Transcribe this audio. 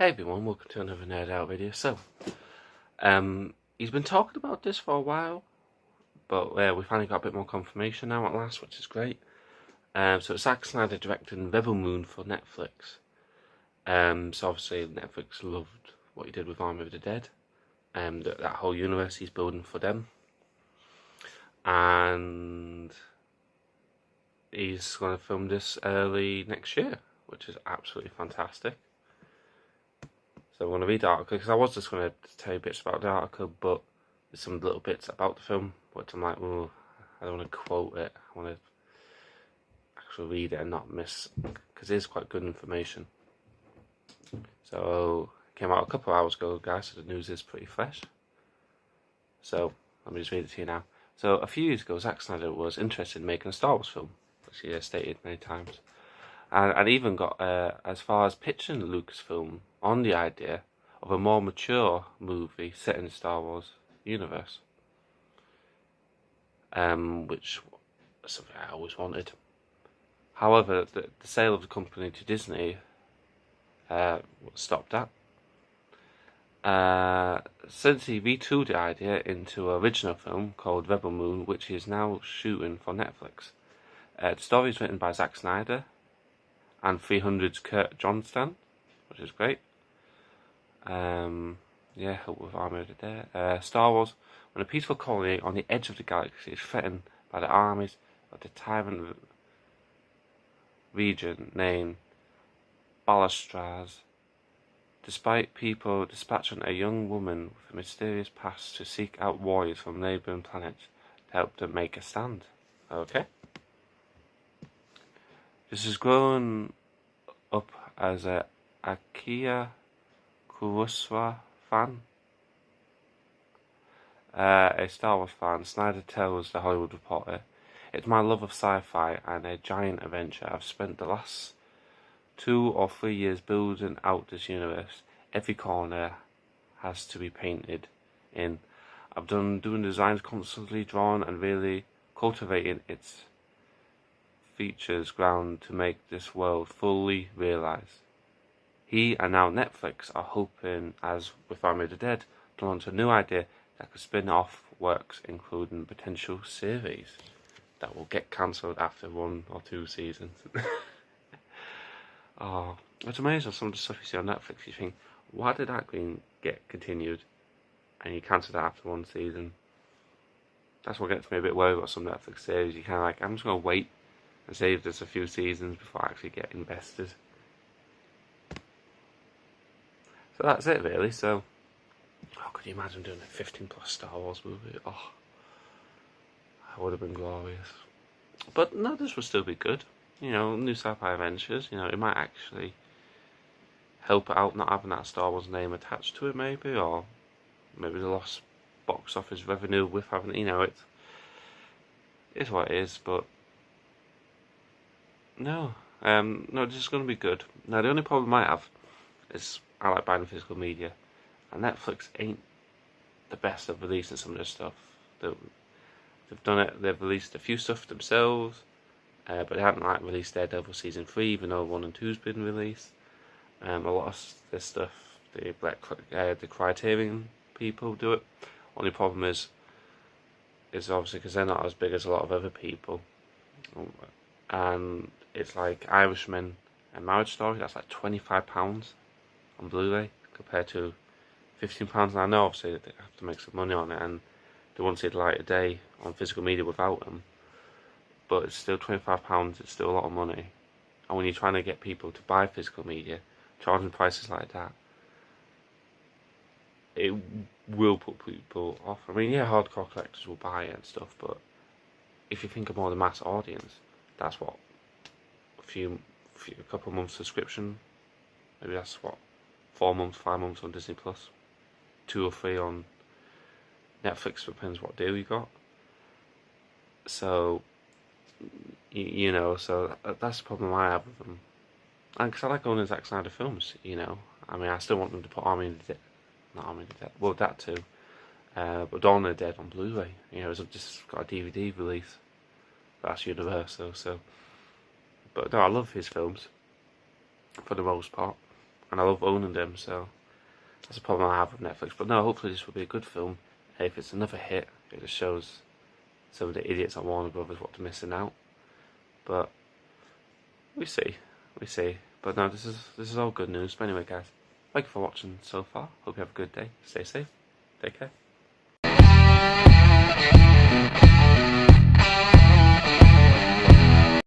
Hey everyone, welcome to another NerdITout video. He's been talking about this for a while, but we finally got a bit more confirmation now at last, which is great. So Zack Snyder directing Rebel Moon for Netflix. So obviously Netflix loved what he did with Army of the Dead, that whole universe he's building for them, and he's going to film this early next year, which is absolutely fantastic. So I'm going to read the article, because I was just going to tell you bits about the article, but there's some little bits about the film, which I'm like, oh, I don't want to quote it. I want to actually read it and not miss, because it is quite good information. So it came out a couple of hours ago, guys, so the news is pretty fresh. So let me just read it to you now. So a few years ago, Zack Snyder was interested in making a Star Wars film, which he has stated many times. And even got as far as pitching Lucasfilm on the idea of a more mature movie set in the Star Wars universe, which is something I always wanted. However, the sale of the company to Disney stopped that. Since he retooled the idea into an original film called Rebel Moon, which he is now shooting for Netflix. The story is written by Zack Snyder and 300's Kurt Johnston, which is great. Help with Army of the Dead. Star Wars, when a peaceful colony on the edge of the galaxy is threatened by the armies of the tyrant region named Balastraz, despite people dispatching a young woman with a mysterious past to seek out warriors from neighbouring planets to help them make a stand. Okay? This has grown up as a Akira Kurosawa fan. A Star Wars fan, Snyder tells The Hollywood Reporter, "It's my love of sci-fi and a giant adventure. I've spent the last 2 or 3 years building out this universe. Every corner has to be painted in. I've doing designs constantly, drawing and really cultivating its features ground to make this world fully realised." He and now Netflix are hoping, as with Army of the Dead, to launch a new idea that could spin off works, including potential series that will get cancelled after 1 or 2 seasons. Oh, it's amazing some of the stuff you see on Netflix. You think, why did that get continued? And you cancelled it after 1 season. That's what gets me a bit worried about some Netflix series. You kind of like, I'm just going to wait and save this a few seasons before I actually get invested. So that's it really. So, could you imagine doing a 15+ Star Wars movie? Oh, that would have been glorious. But no, this would still be good. You know, new sci-fi adventures. You know, it might actually help it out not having that Star Wars name attached to it, maybe, or maybe the lost box office revenue with having, you know, it's what it is. But no, this is going to be good. Now, the only problem I have is I like buying physical media, and Netflix ain't the best at releasing some of this stuff. They've done it. They've released a few stuff themselves, but they haven't like released Daredevil season 3, even though 1 and 2's been released. A lot of this stuff, the Criterion people do it. Only problem is obviously because they're not as big as a lot of other people, and it's like Irishman and Marriage Story. That's like £25 on Blu-ray compared to £15. And I know obviously they have to make some money on it, and they won't see the light of day on physical media without them. But it's still £25. It's still a lot of money, and when you're trying to get people to buy physical media, charging prices like that, it will put people off. I mean, yeah, hardcore collectors will buy it and stuff, but if you think of more the mass audience, that's what a couple of months subscription. Maybe that's what 4 months, 5 months on Disney Plus, 2 or 3 on Netflix. Depends what deal you got. So you know, so that's the problem I have with them. And because I like going to Zack Snyder films, you know. I mean, I still want them to put Army of the Dead, not Army of the Dead, well, that too, but Dawn of the Dead on Blu-ray. You know, it's just got a DVD release. That's Universal, so. But no, I love his films, for the most part. and I love owning them, so that's a problem I have with Netflix. But no, hopefully this will be a good film. If it's another hit, it just shows some of the idiots at Warner Brothers what they're missing out. But we see. But no, this is all good news. But anyway, guys, thank you for watching so far. Hope you have a good day. Stay safe. Take care.